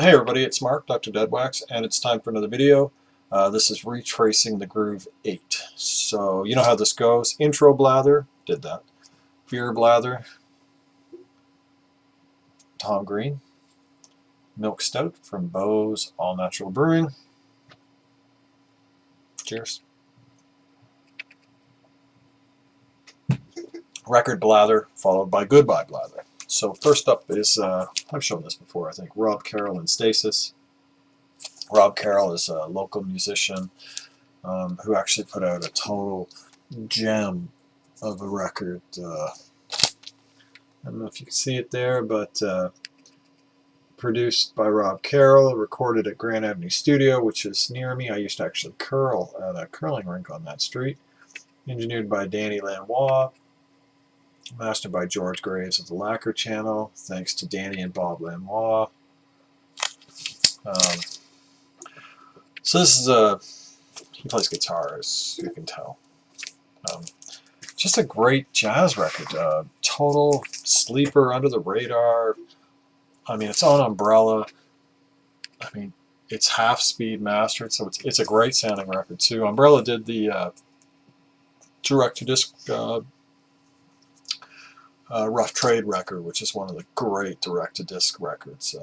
Hey everybody, it's Mark, DoctorDeadwax, and it's time for another video. This is retracing the groove 8. So you know how this goes. Intro blather, did that. Beer blather, Tom Green. Milk Stout from Beau's All Natural Brewing. Cheers. Record blather, followed by goodbye blather. So first up is, I've shown this before, I think, Rob Carroll and Stasis. Rob Carroll is a local musician who actually put out a total gem of a record. I don't know if you can see it there, but produced by Rob Carroll, recorded at Grand Avenue Studio, which is near me. I used to actually curl at a curling rink on that street. Engineered by Danny Lanois. Mastered by George Graves of the Lacquer Channel. Thanks to Danny and Bob Lanois. So this is he plays guitar, as you can tell. Just a great jazz record. Total sleeper, under the radar. I mean, it's on Umbrella. I mean, it's half-speed mastered, so it's a great sounding record too. Umbrella did the direct-to-disc Rough Trade record, which is one of the great direct-to-disc records.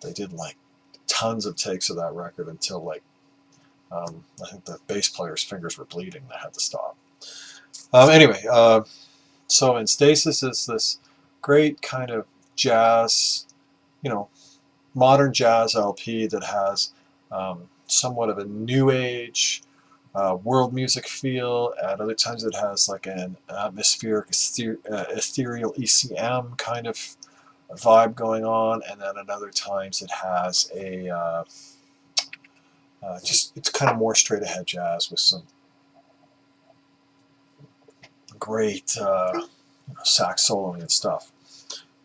They did like tons of takes of that record until like I think the bass player's fingers were bleeding. They had to stop. Anyway, so in Stasis is this great kind of jazz, modern jazz LP that has somewhat of a new age world music feel. At other times it has like an atmospheric, ethereal ECM kind of vibe going on, and then at other times it has a it's kind of more straight ahead jazz with some great sax soloing and stuff.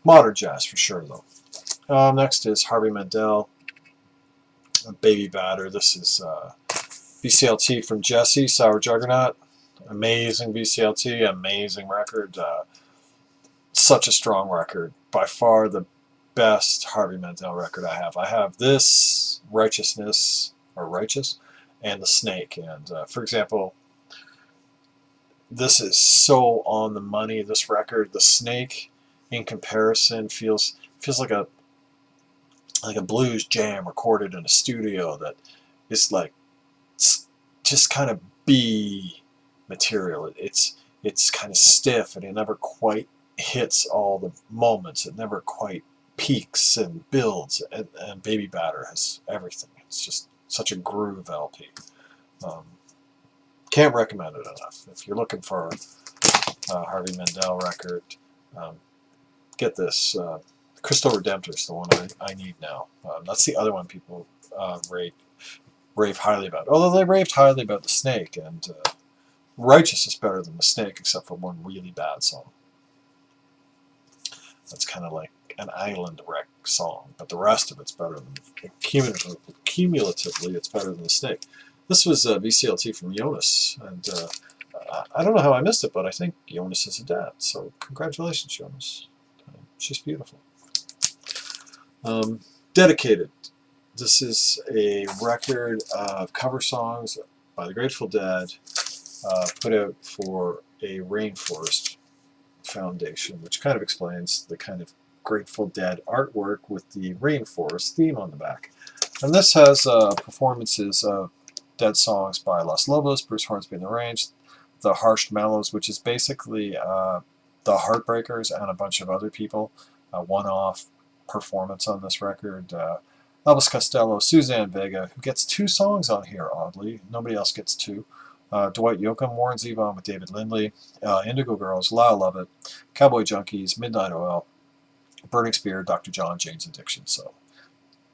Modern jazz for sure though. Next is Harvey Mendel, Baby Batter. This is VCLT from Jesse, Sour Juggernaut. Amazing VCLT, amazing record. Such a strong record. By far the best Harvey Mendel record I have. I have this, Righteousness, or Righteous, and The Snake. And for example, this is so on the money, this record. The Snake, in comparison, feels like a blues jam recorded in a studio that is like just kind of B material. It's kind of stiff, and it never quite hits all the moments. It never quite peaks and builds, and Baby Batter has everything. It's just such a groove LP. Can't recommend it enough. If you're looking for a Harvey Mendel record, get this. Crystal Redemptor is the one I need now. That's the other one people rave highly about. Although they raved highly about The Snake, and Righteous is better than The Snake, except for one really bad song. That's kind of like an island wreck song, but the rest of it's better than, cumulatively, it's better than The Snake. This was VCLT from Jonas, and I don't know how I missed it, but I think Jonas is a dad, so congratulations, Jonas. She's beautiful. Dedicated. This is a record of cover songs by the Grateful Dead, put out for a rainforest foundation, which kind of explains the kind of Grateful Dead artwork with the rainforest theme on the back. And this has performances of Dead songs by Los Lobos, Bruce Hornsby and the Range, the Harsh Mellows, which is basically the Heartbreakers and a bunch of other people, one-off performance on this record. Elvis Costello, Suzanne Vega, who gets 2 songs on here, oddly. Nobody else gets 2. Dwight Yoakam, Warren Zevon with David Lindley, Indigo Girls, Lyle Lovett, Cowboy Junkies, Midnight Oil, Burning Spear, Dr. John, Jane's Addiction. So,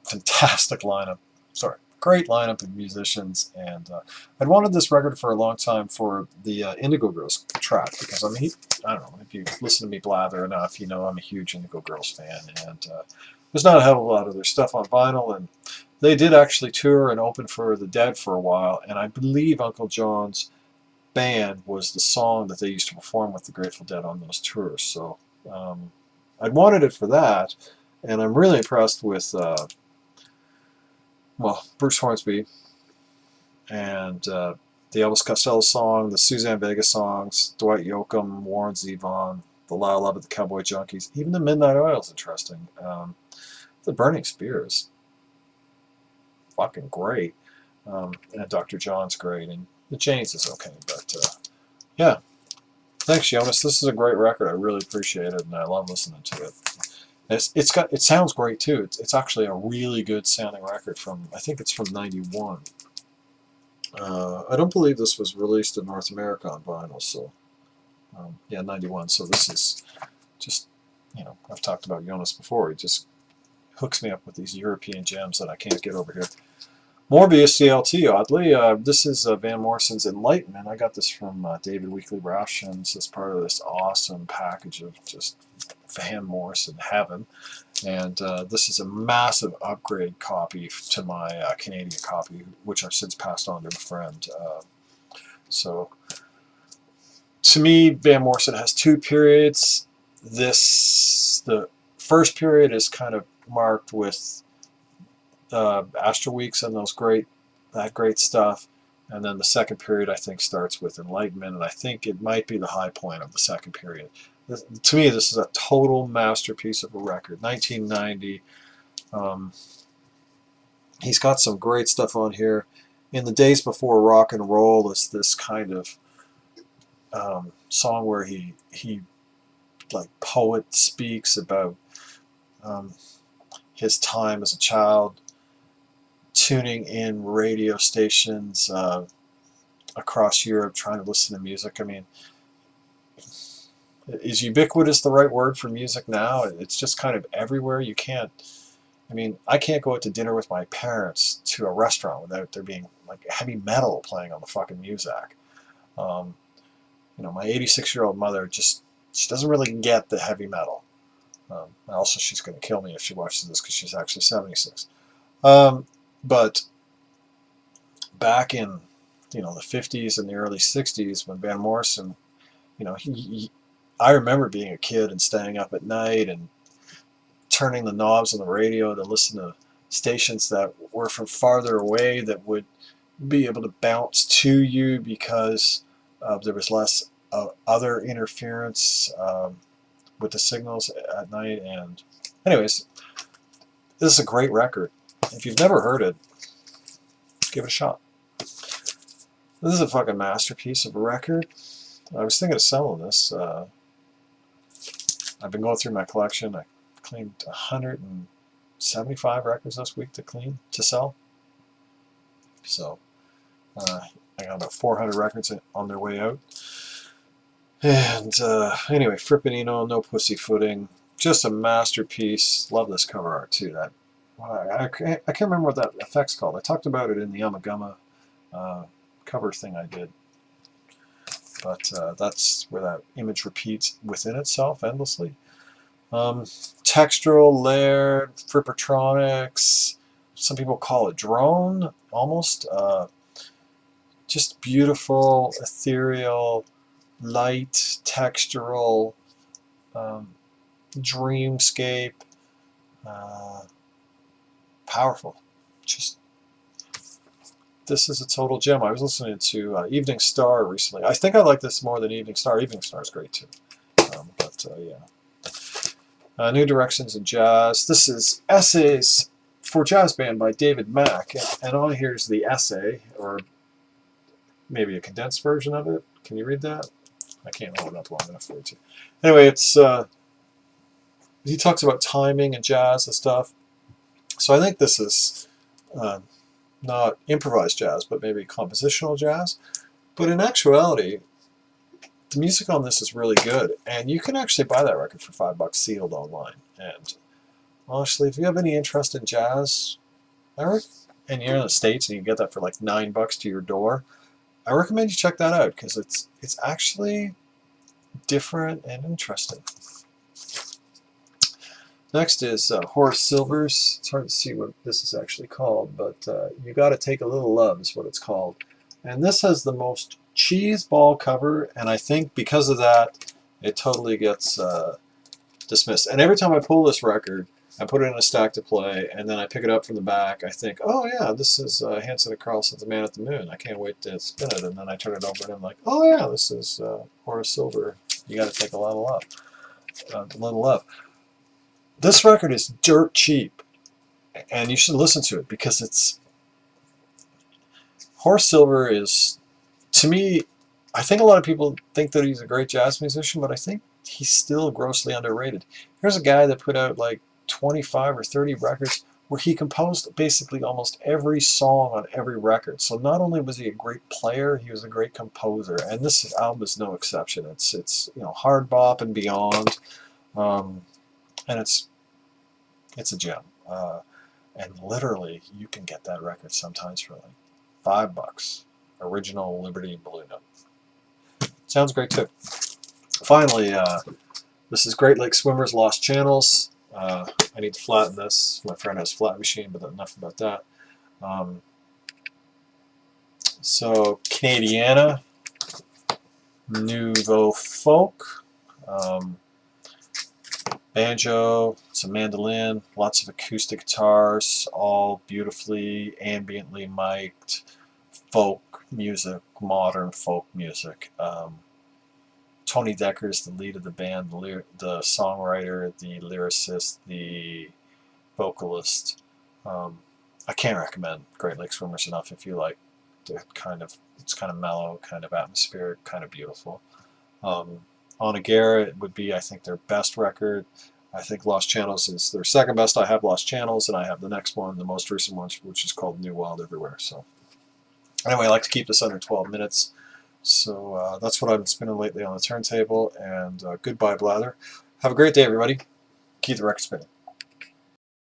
fantastic lineup. Sorry, great lineup of musicians. And I'd wanted this record for a long time for the Indigo Girls track, because I mean, I don't know, if you listen to me blather enough, you know I'm a huge Indigo Girls fan. And there's not a hell of a lot of their stuff on vinyl, and they did actually tour and open for the Dead for a while, and I believe Uncle John's Band was the song that they used to perform with the Grateful Dead on those tours. So I'd wanted it for that, And I'm really impressed with, well, Bruce Hornsby and the Elvis Costello song, the Suzanne Vega songs, Dwight Yoakam, Warren Zevon, the Lyle Lovett, the Cowboy Junkies, even the Midnight Oil is interesting. The Burning Spear is fucking great. And Dr. John's great, and the Janes is okay, but yeah. Thanks, Jonas. This is a great record. I really appreciate it, and I love listening to it. It sounds great too. It's actually a really good sounding record from, I think it's from '91. I don't believe this was released in North America on vinyl, so yeah, '91. So this is just, you know, I've talked about Jonas before. He just hooks me up with these European gems that I can't get over here. Morbius CLT, oddly. This is Van Morrison's Enlightenment. I got this from David Weekly Rations as part of this awesome package of just Van Morrison heaven. And this is a massive upgrade copy to my Canadian copy, which I've since passed on to a friend. So, to me, Van Morrison has two periods. The first period is kind of marked with Astro Weeks and that great stuff, and then the second period I think starts with Enlightenment, and I think it might be the high point of the second period. To me, this is a total masterpiece of a record. 1990. He's got some great stuff on here. In the Days Before Rock and Roll is this kind of song where he like poet speaks about his time as a child, tuning in radio stations across Europe, trying to listen to music. I mean, is ubiquitous the right word for music now? It's just kind of everywhere. You can't, I mean, I can't go out to dinner with my parents to a restaurant without there being like heavy metal playing on the fucking music. You know, my 86-year-old mother she doesn't really get the heavy metal. Also, she's going to kill me if she watches this because she's actually 76. But back in, you know, the 50s and the early 60s when Van Morrison, you know, I remember being a kid and staying up at night and turning the knobs on the radio to listen to stations that were from farther away that would be able to bounce to you because there was less other interference with the signals at night. And anyways, this is a great record. If you've never heard it, give it a shot. This is a fucking masterpiece of a record. I was thinking of selling this. I've been going through my collection. I cleaned 175 records this week to sell. So I got about 400 records on their way out. And anyway, Frippino, No Pussyfooting, just a masterpiece. Love this cover art too. I can't remember what that effect's called. I talked about it in the Yamagama cover thing I did. But that's where that image repeats within itself endlessly. Textural, layered, Frippertronics. Some people call it drone, almost. Just beautiful, ethereal, light, textural, dreamscape. Powerful. Just, this is a total gem. I was listening to Evening Star recently. I think I like this more than Evening Star. Evening Star is great too. Yeah. New Directions in Jazz. This is Essays for Jazz Band by David Mack. And on here's the essay, or maybe a condensed version of it. Can you read that? I can't hold it up long enough for you to. Anyway, he talks about timing and jazz and stuff. So I think this is not improvised jazz, but maybe compositional jazz. But in actuality, the music on this is really good, and you can actually buy that record for $5 sealed online. And honestly, if you have any interest in jazz, and you're in the States and you can get that for like $9 to your door, I recommend you check that out because it's actually different and interesting. Next is Horace Silver's. It's hard to see what this is actually called, but You Gotta Take a Little Love is what it's called. And this has the most cheese ball cover, and I think because of that, it totally gets dismissed. And every time I pull this record, I put it in a stack to play, and then I pick it up from the back. I think, oh yeah, this is Hanson and Carlson's The Man at the Moon. I can't wait to spin it. And then I turn it over, and I'm like, oh yeah, this is Horace Silver. You got to take a little up. This record is dirt cheap, and you should listen to it because it's Horace Silver is, to me, I think a lot of people think that he's a great jazz musician, but I think he's still grossly underrated. Here's a guy that put out like 25 or 30 records where he composed basically almost every song on every record. So not only was he a great player, he was a great composer, and this album is no exception. It's you know, hard bop and beyond, and it's a gem. And literally, you can get that record sometimes for like $5. Original Liberty Blue Note. Sounds great too. Finally, this is Great Lake Swimmers Lost Channels. I need to flatten this. My friend has a flat machine, but enough about that. So, Canadiana, Nouveau Folk, banjo, some mandolin, lots of acoustic guitars, all beautifully, ambiently mic'd, folk music, modern folk music. Tony Decker's the lead of the band, the songwriter, the lyricist, the vocalist. I can't recommend Great Lake Swimmers enough if you like the it's kind of mellow, kind of atmospheric, kind of beautiful. Anna Garrett would be, I think, their best record. I think Lost Channels is their second best. I have Lost Channels, and I have the next one, the most recent one, which is called New Wild Everywhere. So anyway, I like to keep this under 12 minutes. So that's what I've been spinning lately on the turntable. And goodbye, Blather. Have a great day, everybody. Keep the record spinning.